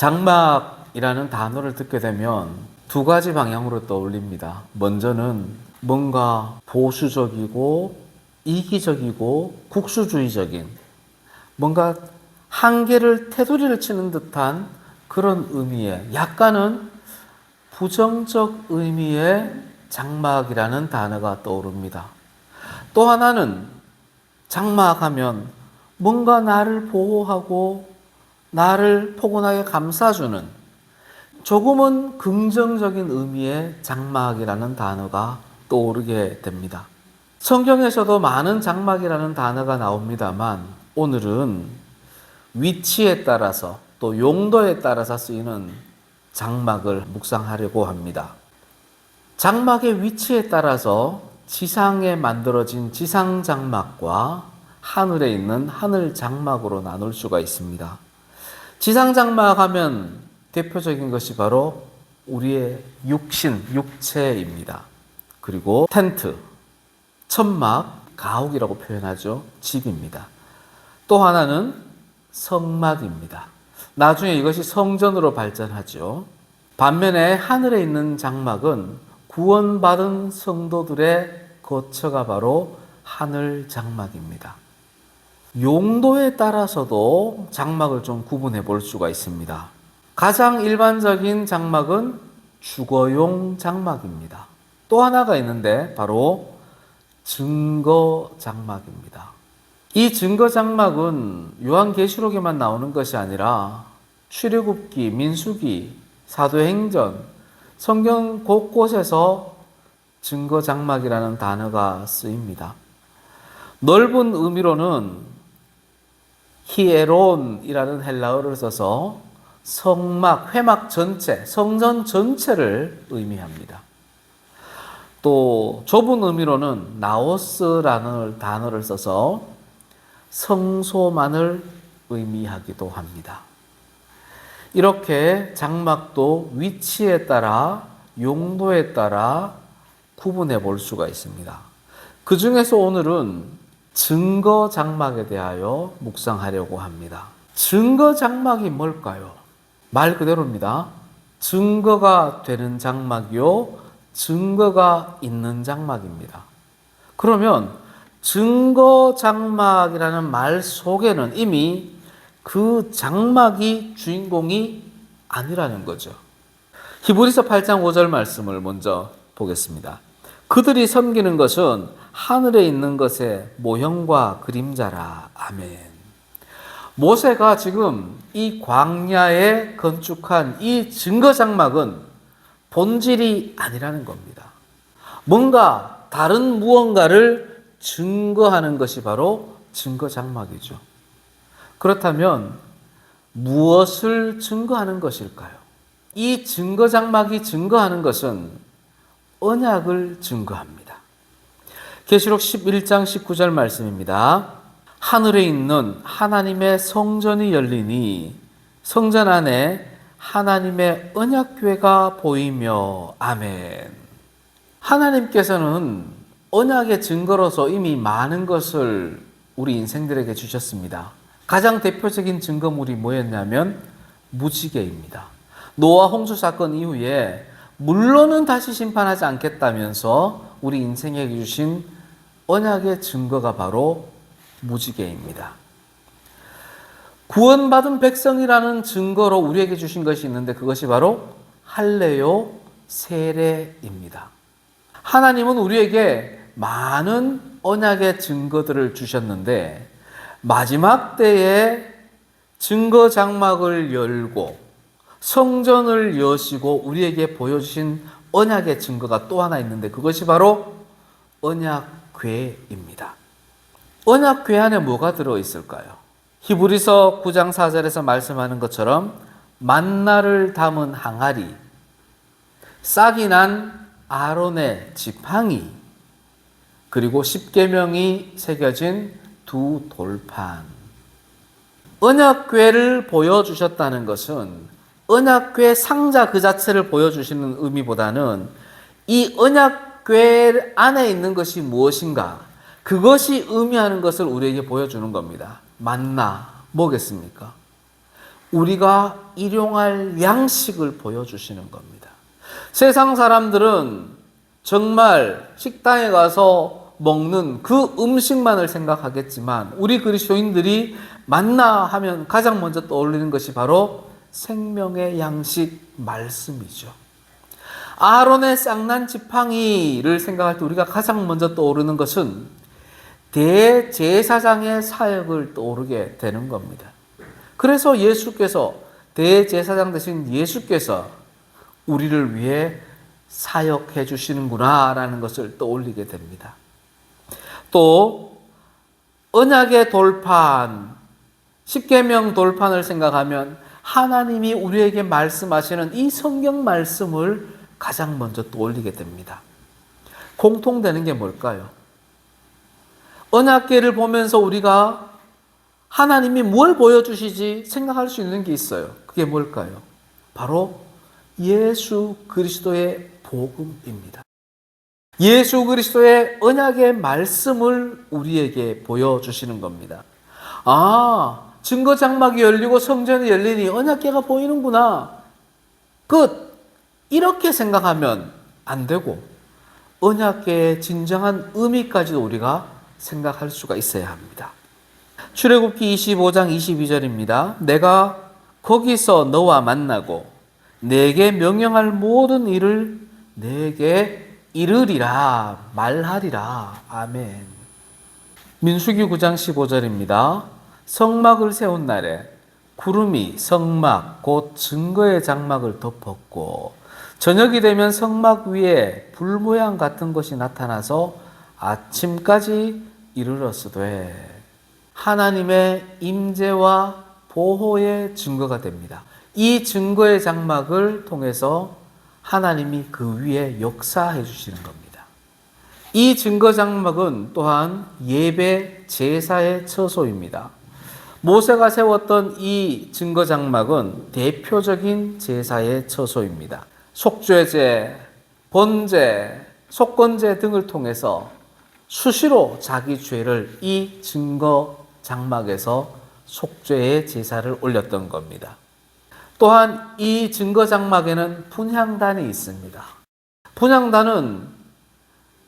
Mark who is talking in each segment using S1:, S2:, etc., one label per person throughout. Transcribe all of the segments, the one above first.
S1: 장막이라는 단어를 듣게 되면 두 가지 방향으로 떠올립니다. 먼저는 뭔가 보수적이고 이기적이고 국수주의적인 뭔가 한계를 테두리를 치는 듯한 그런 의미의 약간은 부정적 의미의 장막이라는 단어가 떠오릅니다. 또 하나는 장막하면 뭔가 나를 보호하고 나를 포근하게 감싸주는 조금은 긍정적인 의미의 장막이라는 단어가 떠오르게 됩니다. 성경에서도 많은 장막이라는 단어가 나옵니다만 오늘은 위치에 따라서 또 용도에 따라서 쓰이는 장막을 묵상하려고 합니다. 장막의 위치에 따라서 지상에 만들어진 지상 장막과 하늘에 있는 하늘 장막으로 나눌 수가 있습니다. 지상 장막 하면 대표적인 것이 바로 우리의 육신, 육체입니다. 그리고 텐트, 천막, 가옥이라고 표현하죠. 집입니다. 또 하나는 성막입니다. 나중에 이것이 성전으로 발전하죠. 반면에 하늘에 있는 장막은 구원받은 성도들의 거처가 바로 하늘 장막입니다. 용도에 따라서도 장막을 좀 구분해 볼 수가 있습니다. 가장 일반적인 장막은 주거용 장막입니다. 또 하나가 있는데 바로 증거 장막입니다. 이 증거 장막은 요한계시록에만 나오는 것이 아니라 출애굽기, 민수기, 사도행전, 성경 곳곳에서 증거 장막이라는 단어가 쓰입니다. 넓은 의미로는 히에론이라는 헬라어를 써서 성막, 회막 전체, 성전 전체를 의미합니다. 또 좁은 의미로는 나오스라는 단어를 써서 성소만을 의미하기도 합니다. 이렇게 장막도 위치에 따라 용도에 따라 구분해 볼 수가 있습니다. 그 중에서 오늘은 증거 장막에 대하여 묵상하려고 합니다. 증거 장막이 뭘까요? 말 그대로입니다. 증거가 되는 장막이요, 증거가 있는 장막입니다. 그러면 증거 장막이라는 말 속에는 이미 그 장막이 주인공이 아니라는 거죠. 히브리서 8장 5절 말씀을 먼저 보겠습니다. 그들이 섬기는 것은 하늘에 있는 것의 모형과 그림자라. 아멘. 모세가 지금 이 광야에 건축한 이 증거 장막은 본질이 아니라는 겁니다. 뭔가 다른 무언가를 증거하는 것이 바로 증거 장막이죠. 그렇다면 무엇을 증거하는 것일까요? 이 증거 장막이 증거하는 것은 언약을 증거합니다. 계시록 11장 19절 말씀입니다. 하늘에 있는 하나님의 성전이 열리니 성전 안에 하나님의 언약궤가 보이며 아멘. 하나님께서는 언약의 증거로서 이미 많은 것을 우리 인생들에게 주셨습니다. 가장 대표적인 증거물이 뭐였냐면 무지개입니다. 노아 홍수 사건 이후에 물론은 다시 심판하지 않겠다면서 우리 인생에게 주신 언약의 증거가 바로 무지개입니다. 구원받은 백성이라는 증거로 우리에게 주신 것이 있는데 그것이 바로 할례요 세례입니다. 하나님은 우리에게 많은 언약의 증거들을 주셨는데 마지막 때에 증거 장막을 열고 성전을 여시고 우리에게 보여주신 언약의 증거가 또 하나 있는데 그것이 바로 언약궤입니다. 언약궤 안에 뭐가 들어있을까요? 히브리서 9장 4절에서 말씀하는 것처럼 만나를 담은 항아리, 싹이 난 아론의 지팡이, 그리고 십계명이 새겨진 두 돌판. 언약궤를 보여주셨다는 것은 언약궤 상자 그 자체를 보여주시는 의미보다는 이 언약궤 안에 있는 것이 무엇인가, 그것이 의미하는 것을 우리에게 보여주는 겁니다. 만나 뭐겠습니까? 우리가 일용할 양식을 보여주시는 겁니다. 세상 사람들은 정말 식당에 가서 먹는 그 음식만을 생각하겠지만 우리 그리스도인들이 만나 하면 가장 먼저 떠올리는 것이 바로 생명의 양식 말씀이죠. 아론의 쌍난 지팡이를 생각할 때 우리가 가장 먼저 떠오르는 것은 대제사장의 사역을 떠오르게 되는 겁니다. 그래서 예수께서 대제사장 되신 예수께서 우리를 위해 사역해 주시는구나라는 것을 떠올리게 됩니다. 또 언약의 돌판, 십계명 돌판을 생각하면 하나님이 우리에게 말씀하시는 이 성경 말씀을 가장 먼저 떠올리게 됩니다. 공통되는 게 뭘까요? 언약궤를 보면서 우리가 하나님이 뭘 보여주시지 생각할 수 있는 게 있어요. 그게 뭘까요? 바로 예수 그리스도의 복음입니다. 예수 그리스도의 언약의 말씀을 우리에게 보여주시는 겁니다. 아, 증거 장막이 열리고 성전이 열리니 언약궤가 보이는구나. 끝. 이렇게 생각하면 안 되고 언약궤의 진정한 의미까지도 우리가 생각할 수가 있어야 합니다. 출애굽기 25장 22절입니다. 내가 거기서 너와 만나고 내게 명령할 모든 일을 내게 이르리라 말하리라. 아멘. 민수기 9장 15절입니다. 성막을 세운 날에 구름이 성막 곧 증거의 장막을 덮었고 저녁이 되면 성막 위에 불 모양 같은 것이 나타나서 아침까지 이르렀으되 하나님의 임재와 보호의 증거가 됩니다. 이 증거의 장막을 통해서 하나님이 그 위에 역사해 주시는 겁니다. 이 증거 장막은 또한 예배 제사의 처소입니다. 모세가 세웠던 이 증거 장막은 대표적인 제사의 처소입니다. 속죄제, 번제, 속건제 등을 통해서 수시로 자기 죄를 이 증거 장막에서 속죄의 제사를 올렸던 겁니다. 또한 이 증거 장막에는 분향단이 있습니다. 분향단은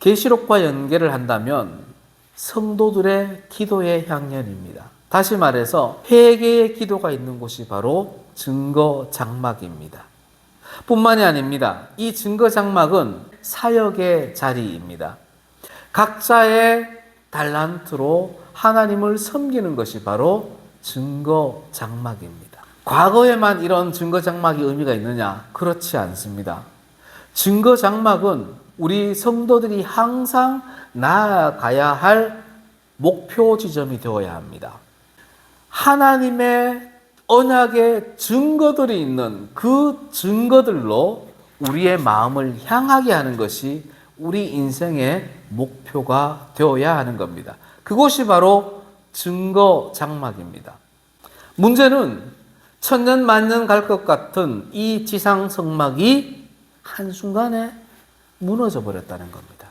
S1: 계시록과 연계를 한다면 성도들의 기도의 향연입니다. 다시 말해서 회개의 기도가 있는 곳이 바로 증거 장막입니다. 뿐만이 아닙니다. 이 증거 장막은 사역의 자리입니다. 각자의 달란트로 하나님을 섬기는 것이 바로 증거 장막입니다. 과거에만 이런 증거 장막이 의미가 있느냐? 그렇지 않습니다. 증거 장막은 우리 성도들이 항상 나아가야 할 목표 지점이 되어야 합니다. 하나님의 언약의 증거들이 있는 그 증거들로 우리의 마음을 향하게 하는 것이 우리 인생의 목표가 되어야 하는 겁니다. 그것이 바로 증거 장막입니다. 문제는 천년 만년 갈 것 같은 이 지상 성막이 한순간에 무너져 버렸다는 겁니다.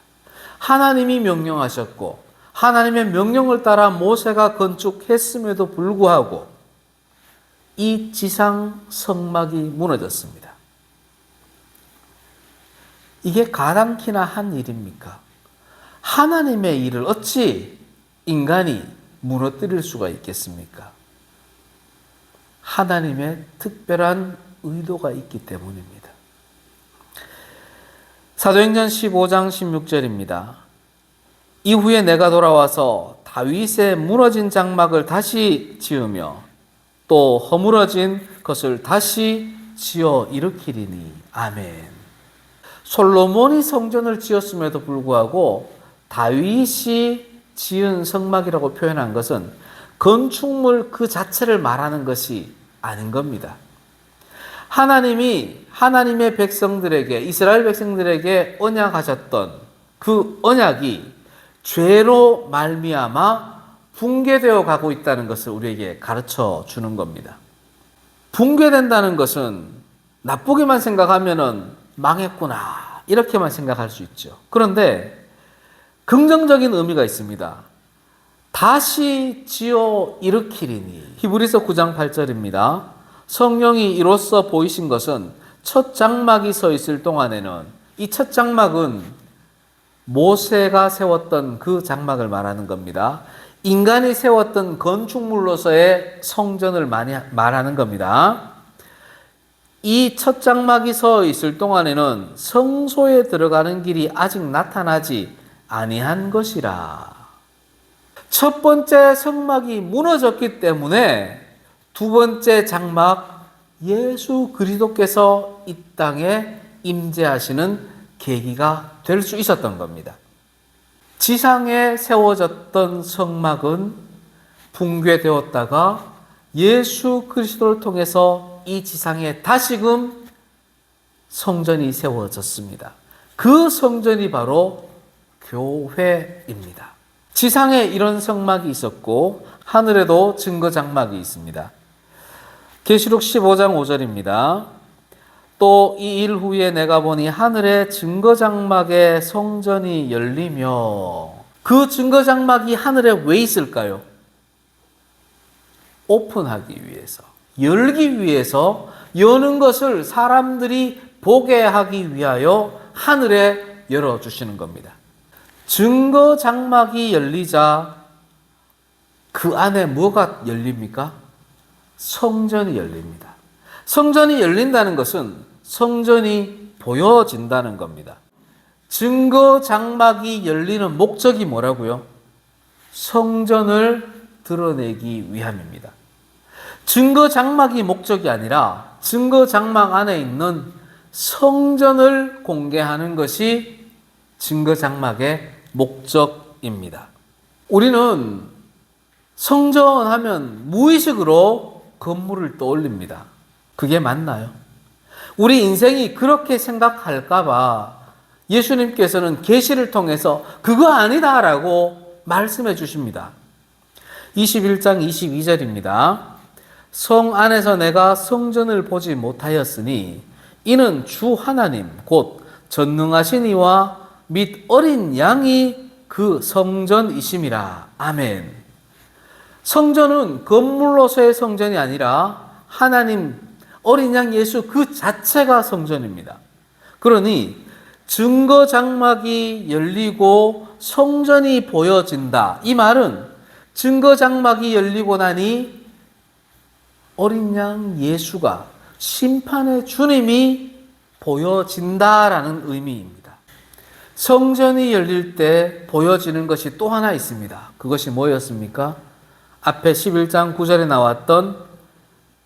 S1: 하나님이 명령하셨고 하나님의 명령을 따라 모세가 건축했음에도 불구하고 이 지상 성막이 무너졌습니다. 이게 가당키나 한 일입니까? 하나님의 일을 어찌 인간이 무너뜨릴 수가 있겠습니까? 하나님의 특별한 의도가 있기 때문입니다. 사도행전 15장 16절입니다. 이후에 내가 돌아와서 다윗의 무너진 장막을 다시 지으며 또 허물어진 것을 다시 지어 일으키리니. 아멘. 솔로몬이 성전을 지었음에도 불구하고 다윗이 지은 성막이라고 표현한 것은 건축물 그 자체를 말하는 것이 아닌 겁니다. 하나님이 하나님의 백성들에게, 이스라엘 백성들에게 언약하셨던 그 언약이 죄로 말미암아 붕괴되어 가고 있다는 것을 우리에게 가르쳐 주는 겁니다. 붕괴된다는 것은 나쁘게만 생각하면은 망했구나 이렇게만 생각할 수 있죠. 그런데 긍정적인 의미가 있습니다. 다시 지어 일으키리니. 히브리서 9장 8절입니다. 성령이 이로써 보이신 것은 첫 장막이 서 있을 동안에는, 이 첫 장막은 모세가 세웠던 그 장막을 말하는 겁니다. 인간이 세웠던 건축물로서의 성전을 많이 말하는 겁니다. 이 첫 장막이 서 있을 동안에는 성소에 들어가는 길이 아직 나타나지 아니한 것이라. 첫 번째 성막이 무너졌기 때문에 두 번째 장막, 예수 그리스도께서 이 땅에 임재하시는 계기가 될 수 있었던 겁니다. 지상에 세워졌던 성막은 붕괴되었다가 예수 그리스도를 통해서 이 지상에 다시금 성전이 세워졌습니다. 그 성전이 바로 교회입니다. 지상에 이런 성막이 있었고 하늘에도 증거 장막이 있습니다. 계시록 15장 5절입니다. 또 이 일 후에 내가 보니 하늘에 증거 장막의 성전이 열리며, 그 증거 장막이 하늘에 왜 있을까요? 오픈하기 위해서, 열기 위해서, 여는 것을 사람들이 보게 하기 위하여 하늘에 열어주시는 겁니다. 증거 장막이 열리자 그 안에 뭐가 열립니까? 성전이 열립니다. 성전이 열린다는 것은 성전이 보여진다는 겁니다. 증거 장막이 열리는 목적이 뭐라고요? 성전을 드러내기 위함입니다. 증거 장막이 목적이 아니라 증거 장막 안에 있는 성전을 공개하는 것이 증거 장막의 목적입니다. 우리는 성전 하면 무의식으로 건물을 떠올립니다. 그게 맞나요? 우리 인생이 그렇게 생각할까봐 예수님께서는 계시를 통해서 그거 아니다라고 말씀해 주십니다. 21장 22절입니다. 성 안에서 내가 성전을 보지 못하였으니 이는 주 하나님 곧 전능하신 이와 및 어린 양이 그 성전이심이라. 아멘. 성전은 건물로서의 성전이 아니라 하나님 어린 양 예수 그 자체가 성전입니다. 그러니 증거 장막이 열리고 성전이 보여진다. 이 말은 증거 장막이 열리고 나니 어린 양 예수가, 심판의 주님이 보여진다라는 의미입니다. 성전이 열릴 때 보여지는 것이 또 하나 있습니다. 그것이 뭐였습니까? 앞에 11장 9절에 나왔던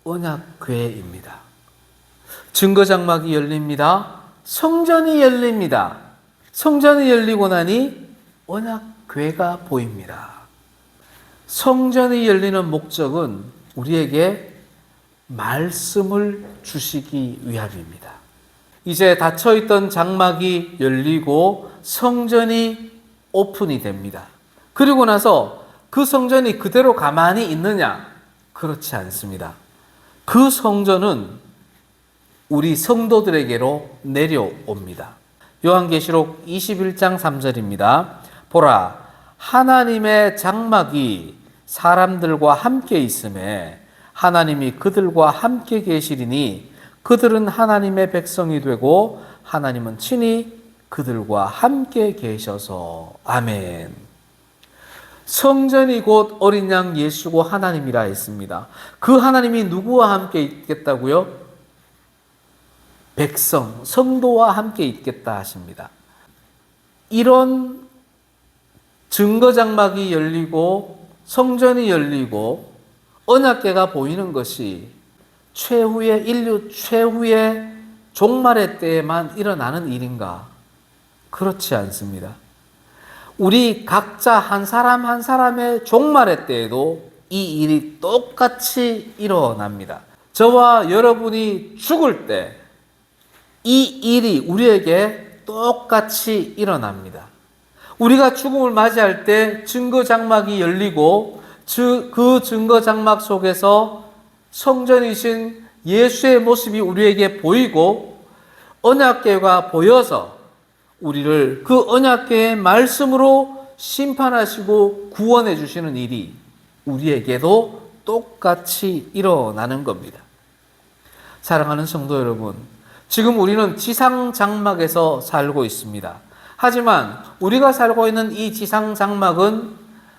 S1: 언약궤입니다. 증거 장막이 열립니다. 성전이 열립니다. 성전이 열리고 나니 언약궤가 보입니다. 성전이 열리는 목적은 우리에게 말씀을 주시기 위함입니다. 이제 닫혀있던 장막이 열리고 성전이 오픈이 됩니다. 그리고 나서 그 성전이 그대로 가만히 있느냐? 그렇지 않습니다. 그 성전은 우리 성도들에게로 내려옵니다. 요한계시록 21장 3절입니다. 보라, 하나님의 장막이 사람들과 함께 있음에 하나님이 그들과 함께 계시리니 그들은 하나님의 백성이 되고 하나님은 친히 그들과 함께 계셔서. 아멘. 성전이 곧 어린 양 예수고 하나님이라 했습니다. 그 하나님이 누구와 함께 있겠다고요? 백성, 성도와 함께 있겠다 하십니다. 이런 증거 장막이 열리고 성전이 열리고 언약궤가 보이는 것이 인류 최후의 종말의 때에만 일어나는 일인가? 그렇지 않습니다. 우리 각자 한 사람 한 사람의 종말의 때에도 이 일이 똑같이 일어납니다. 저와 여러분이 죽을 때 이 일이 우리에게 똑같이 일어납니다. 우리가 죽음을 맞이할 때 증거 장막이 열리고 그 증거 장막 속에서 성전이신 예수의 모습이 우리에게 보이고 언약궤가 보여서 우리를 그 언약궤의 말씀으로 심판하시고 구원해 주시는 일이 우리에게도 똑같이 일어나는 겁니다. 사랑하는 성도 여러분, 지금 우리는 지상 장막에서 살고 있습니다. 하지만 우리가 살고 있는 이 지상 장막은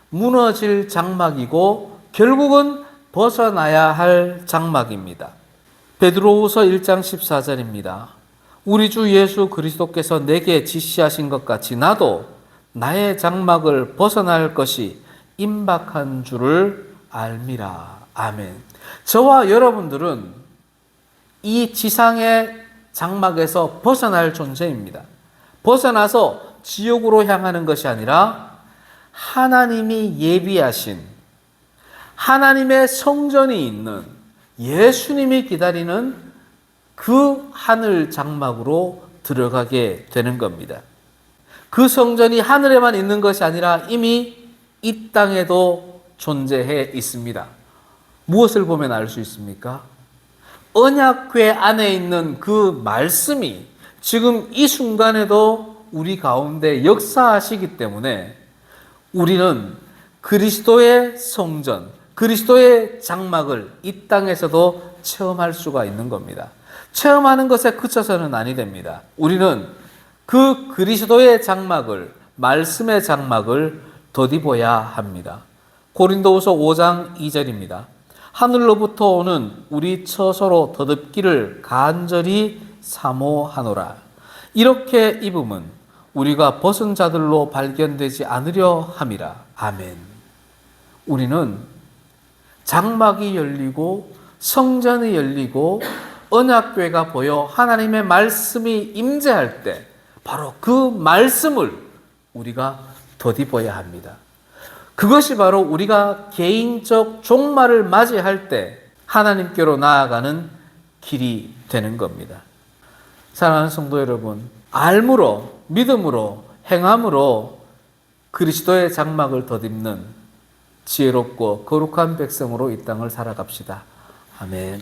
S1: 무너질 장막이고 결국은 벗어나야 할 장막입니다. 베드로후서 1장 14절입니다. 우리 주 예수 그리스도께서 내게 지시하신 것 같이 나도 나의 장막을 벗어날 것이 임박한 줄을 알미라. 아멘. 저와 여러분들은 이 지상의 장막에서 벗어날 존재입니다. 벗어나서 지옥으로 향하는 것이 아니라 하나님이 예비하신 하나님의 성전이 있는 예수님이 기다리는 그 하늘 장막으로 들어가게 되는 겁니다. 그 성전이 하늘에만 있는 것이 아니라 이미 이 땅에도 존재해 있습니다. 무엇을 보면 알 수 있습니까? 언약궤 안에 있는 그 말씀이 지금 이 순간에도 우리 가운데 역사하시기 때문에 우리는 그리스도의 성전, 그리스도의 장막을 이 땅에서도 체험할 수가 있는 겁니다. 체험하는 것에 그쳐서는 아니 됩니다. 우리는 그 그리스도의 장막을, 말씀의 장막을 덧입어야 합니다. 고린도후서 5장 2절입니다. 하늘로부터 오는 우리 처소로 덧입기를 간절히 사모하노라. 이렇게 입음은 우리가 벗은 자들로 발견되지 않으려 함이라. 아멘. 우리는 장막이 열리고 성전이 열리고 언약궤가 보여 하나님의 말씀이 임재할 때 바로 그 말씀을 우리가 덧입어야 합니다. 그것이 바로 우리가 개인적 종말을 맞이할 때 하나님께로 나아가는 길이 되는 겁니다. 사랑하는 성도 여러분, 알므로, 믿음으로, 행함으로 그리스도의 장막을 덧입는 지혜롭고 거룩한 백성으로 이 땅을 살아갑시다. 아멘.